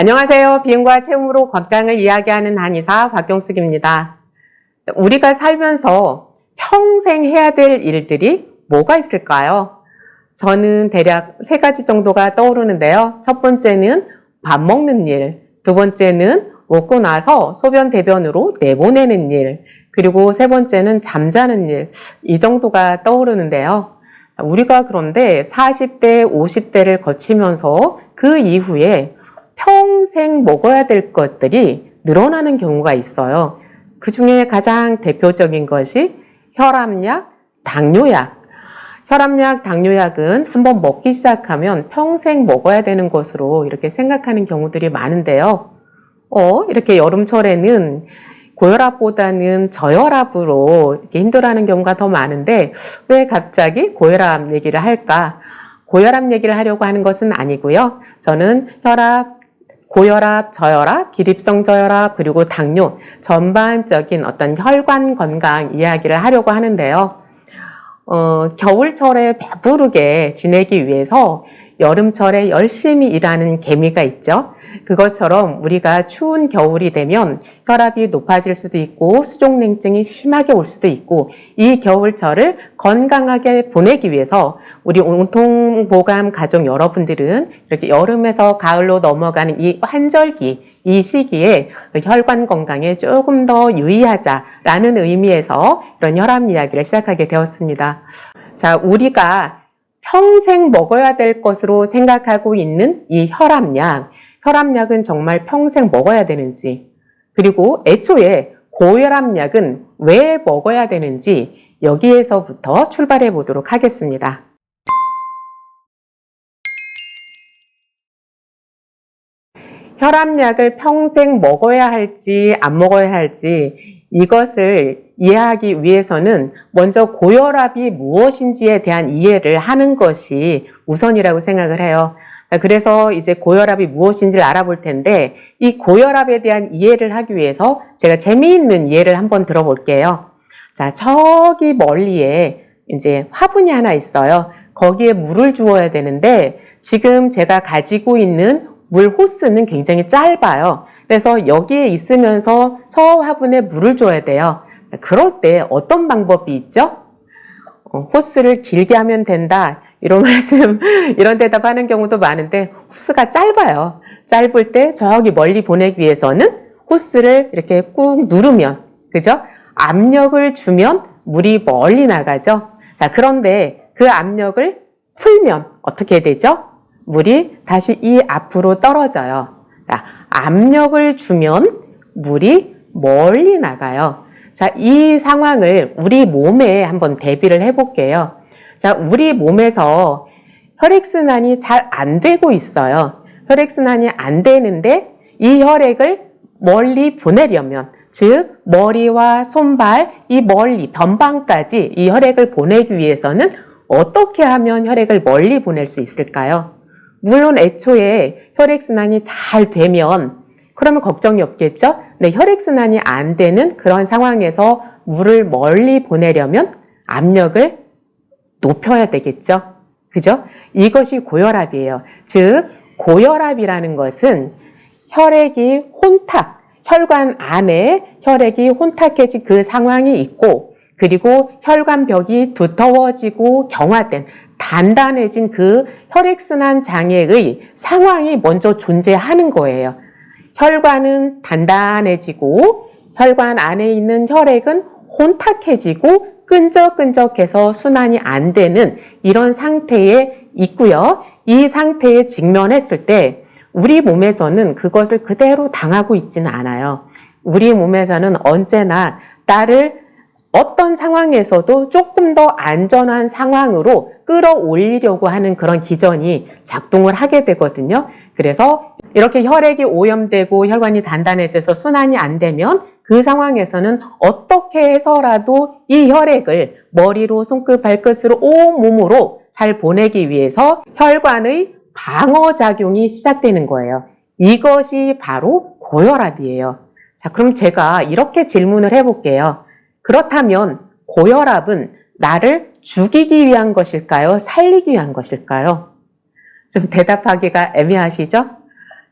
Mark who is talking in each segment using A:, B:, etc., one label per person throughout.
A: 안녕하세요. 비행과 체험으로 건강을 이야기하는 한의사 박경숙입니다. 우리가 살면서 평생 해야 될 일들이 뭐가 있을까요? 저는 대략 3가지 정도가 떠오르는데요. 첫 번째는 밥 먹는 일, 두 번째는 먹고 나서 소변 대변으로 내보내는 일, 그리고 세 번째는 잠자는 일, 이 정도가 떠오르는데요. 우리가 그런데 40대, 50대를 거치면서 그 이후에 평생 먹어야 될 것들이 늘어나는 경우가 있어요. 그 중에 가장 대표적인 것이 혈압약, 당뇨약. 혈압약, 당뇨약은 한번 먹기 시작하면 평생 먹어야 되는 것으로 이렇게 생각하는 경우들이 많은데요. 이렇게 여름철에는 고혈압보다는 저혈압으로 이렇게 힘들어하는 경우가 더 많은데 왜 갑자기 고혈압 얘기를 할까? 고혈압 얘기를 하려고 하는 것은 아니고요. 저는 고혈압, 저혈압, 기립성 저혈압, 그리고 당뇨 전반적인 어떤 혈관 건강 이야기를 하려고 하는데요. 겨울철에 배부르게 지내기 위해서 여름철에 열심히 일하는 개미가 있죠. 그것처럼 우리가 추운 겨울이 되면 혈압이 높아질 수도 있고 수족냉증이 심하게 올 수도 있고 이 겨울철을 건강하게 보내기 위해서 우리 온통보감 가족 여러분들은 이렇게 여름에서 가을로 넘어가는 이 환절기, 이 시기에 혈관 건강에 조금 더 유의하자라는 의미에서 이런 혈압 이야기를 시작하게 되었습니다. 자, 우리가 평생 먹어야 될 것으로 생각하고 있는 이 혈압약은 정말 평생 먹어야 되는지, 그리고 애초에 고혈압약은 왜 먹어야 되는지 여기에서부터 출발해 보도록 하겠습니다. 혈압약을 평생 먹어야 할지 안 먹어야 할지 이것을 이해하기 위해서는 먼저 고혈압이 무엇인지에 대한 이해를 하는 것이 우선이라고 생각을 해요. 그래서 이제 고혈압이 무엇인지를 알아볼 텐데 이 고혈압에 대한 이해를 하기 위해서 제가 재미있는 예를 한번 들어볼게요. 자, 저기 멀리에 이제 화분이 하나 있어요. 거기에 물을 주어야 되는데 지금 제가 가지고 있는 물 호스는 굉장히 짧아요. 그래서 여기에 있으면서 저 화분에 물을 줘야 돼요. 그럴 때 어떤 방법이 있죠? 호스를 길게 하면 된다. 이런 말씀, 이런 대답하는 경우도 많은데 호스가 짧아요. 짧을 때 저기 멀리 보내기 위해서는 호스를 이렇게 꾹 누르면, 그죠? 압력을 주면 물이 멀리 나가죠. 자, 그런데 그 압력을 풀면 어떻게 되죠? 물이 다시 이 앞으로 떨어져요. 자, 압력을 주면 물이 멀리 나가요. 자, 이 상황을 우리 몸에 한번 대비를 해볼게요. 자, 우리 몸에서 혈액순환이 잘 안 되고 있어요. 혈액순환이 안 되는데 이 혈액을 멀리 보내려면, 즉 머리와 손발, 이 멀리 변방까지 이 혈액을 보내기 위해서는 어떻게 하면 혈액을 멀리 보낼 수 있을까요? 물론 애초에 혈액순환이 잘 되면 그러면 걱정이 없겠죠? 근데 혈액순환이 안 되는 그런 상황에서 물을 멀리 보내려면 압력을 높여야 되겠죠? 그죠? 이것이 고혈압이에요. 즉, 고혈압이라는 것은 혈액이 혈관 안에 혈액이 혼탁해진 그 상황이 있고, 그리고 혈관벽이 두터워지고 경화된 단단해진 그 혈액순환 장애의 상황이 먼저 존재하는 거예요. 혈관은 단단해지고 혈관 안에 있는 혈액은 혼탁해지고 끈적끈적해서 순환이 안 되는 이런 상태에 있고요. 이 상태에 직면했을 때 우리 몸에서는 그것을 그대로 당하고 있지는 않아요. 우리 몸에서는 언제나 나를 어떤 상황에서도 조금 더 안전한 상황으로 끌어올리려고 하는 그런 기전이 작동을 하게 되거든요. 그래서 이렇게 혈액이 오염되고 혈관이 단단해져서 순환이 안 되면 그 상황에서는 어떻게 해서라도 이 혈액을 머리로 손끝, 발끝으로 온몸으로 잘 보내기 위해서 혈관의 방어작용이 시작되는 거예요. 이것이 바로 고혈압이에요. 자, 그럼 제가 이렇게 질문을 해볼게요. 그렇다면 고혈압은 나를 죽이기 위한 것일까요? 살리기 위한 것일까요? 좀 대답하기가 애매하시죠?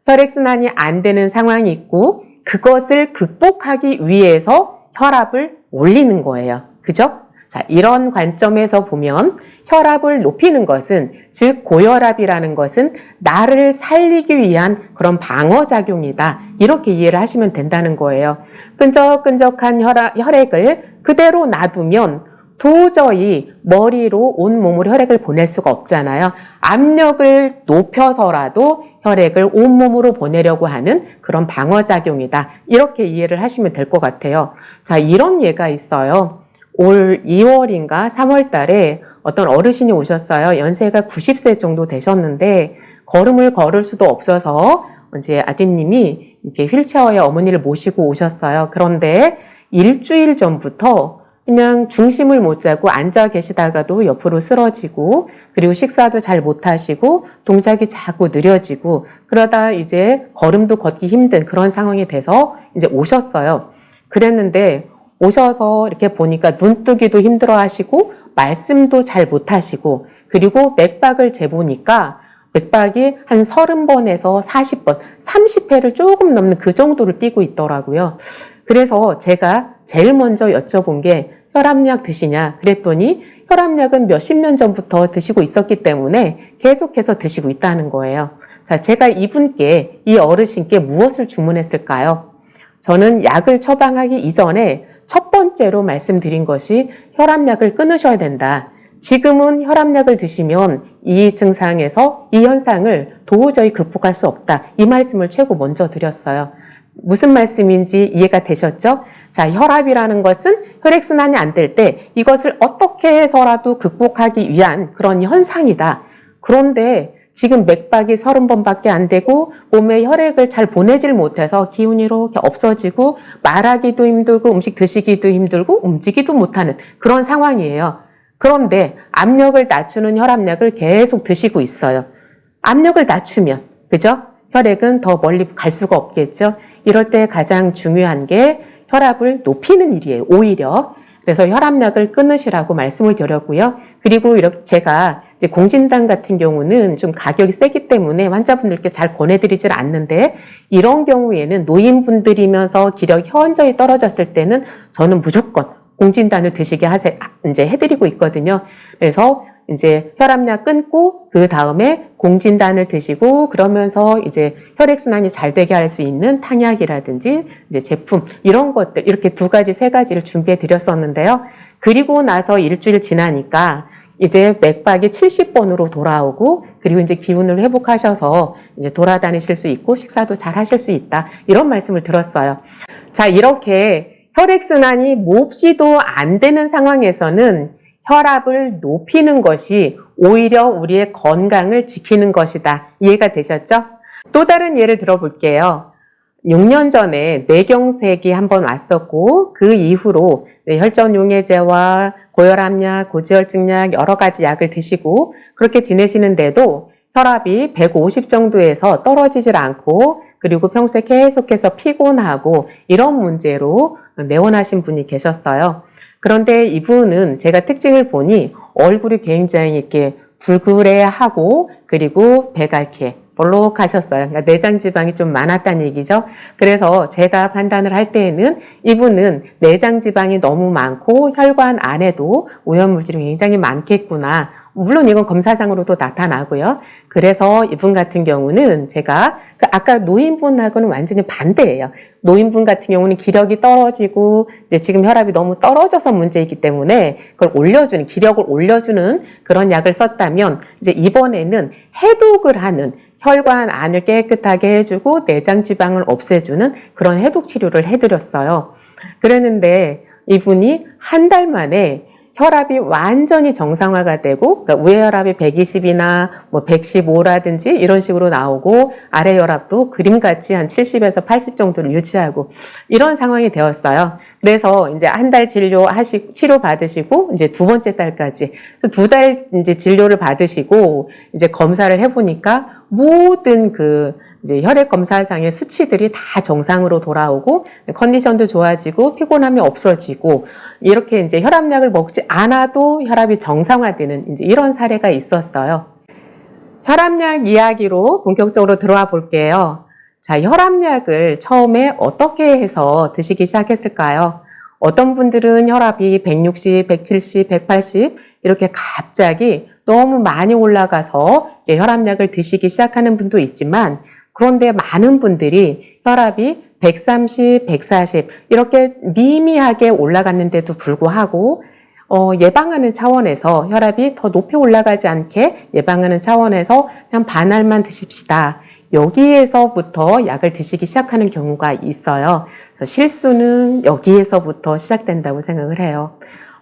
A: 혈액순환이 안 되는 상황이 있고 그것을 극복하기 위해서 혈압을 올리는 거예요. 그죠? 자, 이런 관점에서 보면 혈압을 높이는 것은, 즉 고혈압이라는 것은 나를 살리기 위한 그런 방어작용이다. 이렇게 이해를 하시면 된다는 거예요. 끈적끈적한 혈액을 그대로 놔두면 도저히 머리로 온몸으로 혈액을 보낼 수가 없잖아요. 압력을 높여서라도 혈액을 온몸으로 보내려고 하는 그런 방어작용이다. 이렇게 이해를 하시면 될 것 같아요. 자, 이런 예가 있어요. 올 2월인가 3월 달에 어떤 어르신이 오셨어요. 연세가 90세 정도 되셨는데 걸음을 걸을 수도 없어서 이제 아드님이 이렇게 휠체어에 어머니를 모시고 오셨어요. 그런데 일주일 전부터 그냥 중심을 못 잡고 앉아 계시다가도 옆으로 쓰러지고, 그리고 식사도 잘 못하시고 동작이 자꾸 느려지고, 그러다 이제 걸음도 걷기 힘든 그런 상황이 돼서 이제 오셨어요. 그랬는데 오셔서 이렇게 보니까 눈뜨기도 힘들어 하시고 말씀도 잘 못하시고, 그리고 맥박을 재보니까 맥박이 한 30번에서 40번, 30회를 조금 넘는 그 정도를 뛰고 있더라고요. 그래서 제가 제일 먼저 여쭤본 게 혈압약 드시냐 그랬더니 혈압약은 몇십 년 전부터 드시고 있었기 때문에 계속해서 드시고 있다는 거예요. 자, 제가 이분께, 이 어르신께 무엇을 주문했을까요? 저는 약을 처방하기 이전에 첫 번째로 말씀드린 것이 혈압약을 끊으셔야 된다. 지금은 혈압약을 드시면 이 증상에서 이 현상을 도저히 극복할 수 없다. 이 말씀을 최고 먼저 드렸어요. 무슨 말씀인지 이해가 되셨죠? 자, 혈압이라는 것은 혈액순환이 안 될 때 이것을 어떻게 해서라도 극복하기 위한 그런 현상이다. 그런데 지금 맥박이 30번밖에 안 되고 몸에 혈액을 잘 보내질 못해서 기운이 이렇게 없어지고 말하기도 힘들고 음식 드시기도 힘들고 움직이도 못하는 그런 상황이에요. 그런데 압력을 낮추는 혈압약을 계속 드시고 있어요. 압력을 낮추면, 그죠? 혈액은 더 멀리 갈 수가 없겠죠? 이럴 때 가장 중요한 게 혈압을 높이는 일이에요, 오히려. 그래서 혈압약을 끊으시라고 말씀을 드렸고요. 그리고 이렇게 제가 이제 공진단 같은 경우는 좀 가격이 세기 때문에 환자분들께 잘 권해드리질 않는데, 이런 경우에는 노인분들이면서 기력이 현저히 떨어졌을 때는 저는 무조건 공진단을 드시게 이제 해드리고 있거든요. 그래서 이제 혈압약 끊고 그 다음에 공진단을 드시고, 그러면서 이제 혈액순환이 잘 되게 할 수 있는 탕약이라든지 이제 제품, 이런 것들, 이렇게 2가지, 3가지를 준비해 드렸었는데요. 그리고 나서 일주일 지나니까 이제 맥박이 70번으로 돌아오고, 그리고 이제 기운을 회복하셔서 이제 돌아다니실 수 있고 식사도 잘 하실 수 있다. 이런 말씀을 들었어요. 자, 이렇게 혈액순환이 몹시도 안 되는 상황에서는 혈압을 높이는 것이 오히려 우리의 건강을 지키는 것이다. 이해가 되셨죠? 또 다른 예를 들어볼게요. 6년 전에 뇌경색이 한번 왔었고, 그 이후로 혈전용해제와 고혈압약, 고지혈증약 여러 가지 약을 드시고 그렇게 지내시는데도 혈압이 150 정도에서 떨어지질 않고, 그리고 평소에 계속해서 피곤하고 이런 문제로 내원하신 분이 계셨어요. 그런데 이분은 제가 특징을 보니 얼굴이 굉장히 이렇게 불그레하고, 그리고 배가 이렇게 볼록하셨어요. 그러니까 내장 지방이 좀 많았다는 얘기죠. 그래서 제가 판단을 할 때에는 이분은 내장 지방이 너무 많고 혈관 안에도 오염물질이 굉장히 많겠구나. 물론 이건 검사상으로도 나타나고요. 그래서 이분 같은 경우는 제가 아까 노인분하고는 완전히 반대예요. 노인분 같은 경우는 기력이 떨어지고 이제 지금 혈압이 너무 떨어져서 문제이기 때문에 그걸 올려주는, 기력을 올려주는 그런 약을 썼다면, 이제 이번에는 해독을 하는, 혈관 안을 깨끗하게 해주고 내장 지방을 없애주는 그런 해독 치료를 해드렸어요. 그랬는데 이분이 한 달 만에 혈압이 완전히 정상화가 되고, 그러니까 위에 혈압이 120이나 뭐 115라든지 이런 식으로 나오고, 아래 혈압도 그림같이 한 70에서 80 정도를 유지하고 이런 상황이 되었어요. 그래서 이제 한 달 치료 받으시고 이제 2번째 달까지 2달 이제 진료를 받으시고 이제 검사를 해보니까 모든 이제 혈액 검사상의 수치들이 다 정상으로 돌아오고 컨디션도 좋아지고 피곤함이 없어지고, 이렇게 이제 혈압약을 먹지 않아도 혈압이 정상화되는 이제 이런 사례가 있었어요. 혈압약 이야기로 본격적으로 들어와 볼게요. 자, 혈압약을 처음에 어떻게 해서 드시기 시작했을까요? 어떤 분들은 혈압이 160, 170, 180 이렇게 갑자기 너무 많이 올라가서 혈압약을 드시기 시작하는 분도 있지만, 그런데 많은 분들이 혈압이 130, 140 이렇게 미미하게 올라갔는데도 불구하고 예방하는 차원에서 혈압이 더 높이 올라가지 않게 예방하는 차원에서 그냥 반알만 드십시다. 여기에서부터 약을 드시기 시작하는 경우가 있어요. 실수는 여기에서부터 시작된다고 생각을 해요.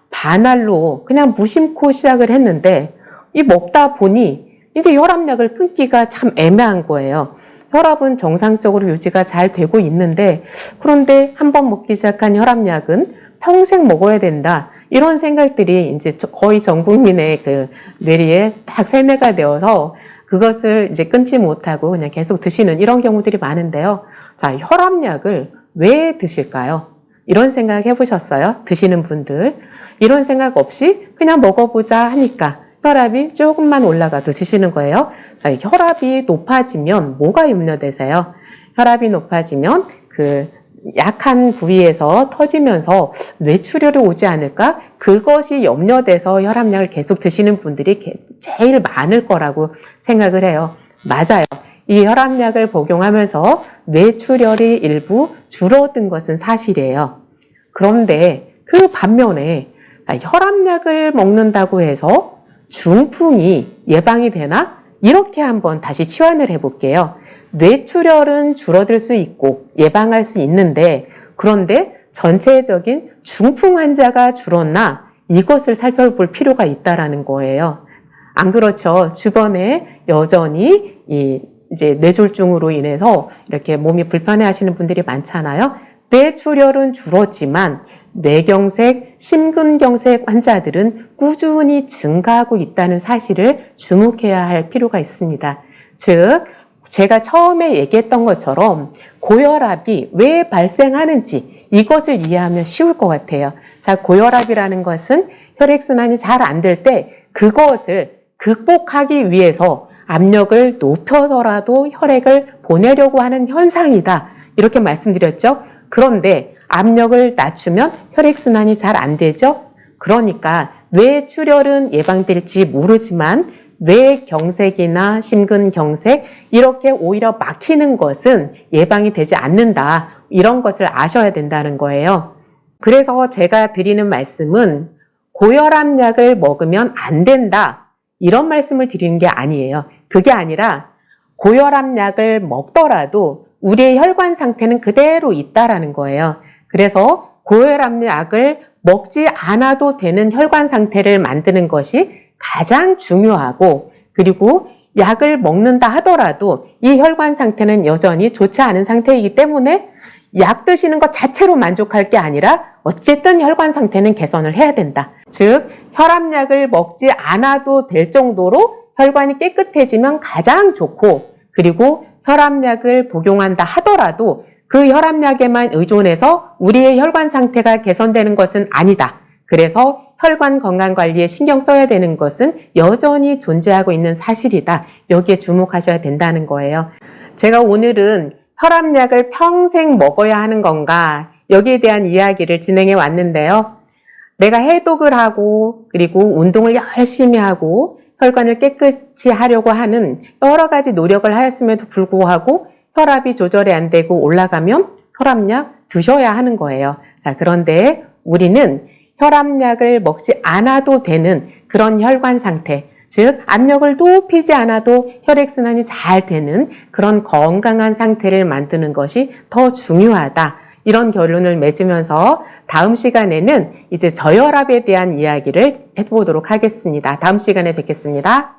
A: 반알로 그냥 무심코 시작을 했는데 이 먹다 보니 이제 혈압약을 끊기가 참 애매한 거예요. 혈압은 정상적으로 유지가 잘 되고 있는데, 그런데 한번 먹기 시작한 혈압약은 평생 먹어야 된다. 이런 생각들이 이제 거의 전 국민의 그 뇌리에 딱 세뇌가 되어서 그것을 이제 끊지 못하고 그냥 계속 드시는 이런 경우들이 많은데요. 자, 혈압약을 왜 드실까요? 이런 생각 해보셨어요? 드시는 분들. 이런 생각 없이 그냥 먹어보자 하니까 혈압이 조금만 올라가도 드시는 거예요. 자, 혈압이 높아지면 뭐가 염려되세요? 혈압이 높아지면 그 약한 부위에서 터지면서 뇌출혈이 오지 않을까? 그것이 염려돼서 혈압약을 계속 드시는 분들이 제일 많을 거라고 생각을 해요. 맞아요. 이 혈압약을 복용하면서 뇌출혈이 일부 줄어든 것은 사실이에요. 그런데 그 반면에 혈압약을 먹는다고 해서 중풍이 예방이 되나? 이렇게 한번 다시 치환을 해볼게요. 뇌출혈은 줄어들 수 있고 예방할 수 있는데, 그런데 전체적인 중풍 환자가 줄었나? 이것을 살펴볼 필요가 있다라는 거예요. 안 그렇죠? 주변에 여전히 이제 뇌졸중으로 인해서 이렇게 몸이 불편해 하시는 분들이 많잖아요. 뇌출혈은 줄었지만 뇌경색, 심근경색 환자들은 꾸준히 증가하고 있다는 사실을 주목해야 할 필요가 있습니다. 즉, 제가 처음에 얘기했던 것처럼 고혈압이 왜 발생하는지 이것을 이해하면 쉬울 것 같아요. 자, 고혈압이라는 것은 혈액순환이 잘 안 될 때 그것을 극복하기 위해서 압력을 높여서라도 혈액을 보내려고 하는 현상이다. 이렇게 말씀드렸죠. 그런데 압력을 낮추면 혈액순환이 잘 안 되죠. 그러니까 뇌출혈은 예방될지 모르지만 뇌경색이나 심근경색 이렇게 오히려 막히는 것은 예방이 되지 않는다. 이런 것을 아셔야 된다는 거예요. 그래서 제가 드리는 말씀은 고혈압약을 먹으면 안 된다. 이런 말씀을 드리는 게 아니에요. 그게 아니라 고혈압약을 먹더라도 우리의 혈관 상태는 그대로 있다라는 거예요. 그래서 고혈압약을 먹지 않아도 되는 혈관 상태를 만드는 것이 가장 중요하고, 그리고 약을 먹는다 하더라도 이 혈관 상태는 여전히 좋지 않은 상태이기 때문에 약 드시는 것 자체로 만족할 게 아니라 어쨌든 혈관 상태는 개선을 해야 된다. 즉, 혈압약을 먹지 않아도 될 정도로 혈관이 깨끗해지면 가장 좋고, 그리고 혈압약을 복용한다 하더라도 그 혈압약에만 의존해서 우리의 혈관 상태가 개선되는 것은 아니다. 그래서 혈관 건강 관리에 신경 써야 되는 것은 여전히 존재하고 있는 사실이다. 여기에 주목하셔야 된다는 거예요. 제가 오늘은 혈압약을 평생 먹어야 하는 건가? 여기에 대한 이야기를 진행해 왔는데요. 내가 해독을 하고 그리고 운동을 열심히 하고 혈관을 깨끗이 하려고 하는 여러 가지 노력을 하였음에도 불구하고 혈압이 조절이 안 되고 올라가면 혈압약 드셔야 하는 거예요. 자, 그런데 우리는 혈압약을 먹지 않아도 되는 그런 혈관 상태, 즉 압력을 높이지 않아도 혈액순환이 잘 되는 그런 건강한 상태를 만드는 것이 더 중요하다. 이런 결론을 맺으면서 다음 시간에는 이제 저혈압에 대한 이야기를 해보도록 하겠습니다. 다음 시간에 뵙겠습니다.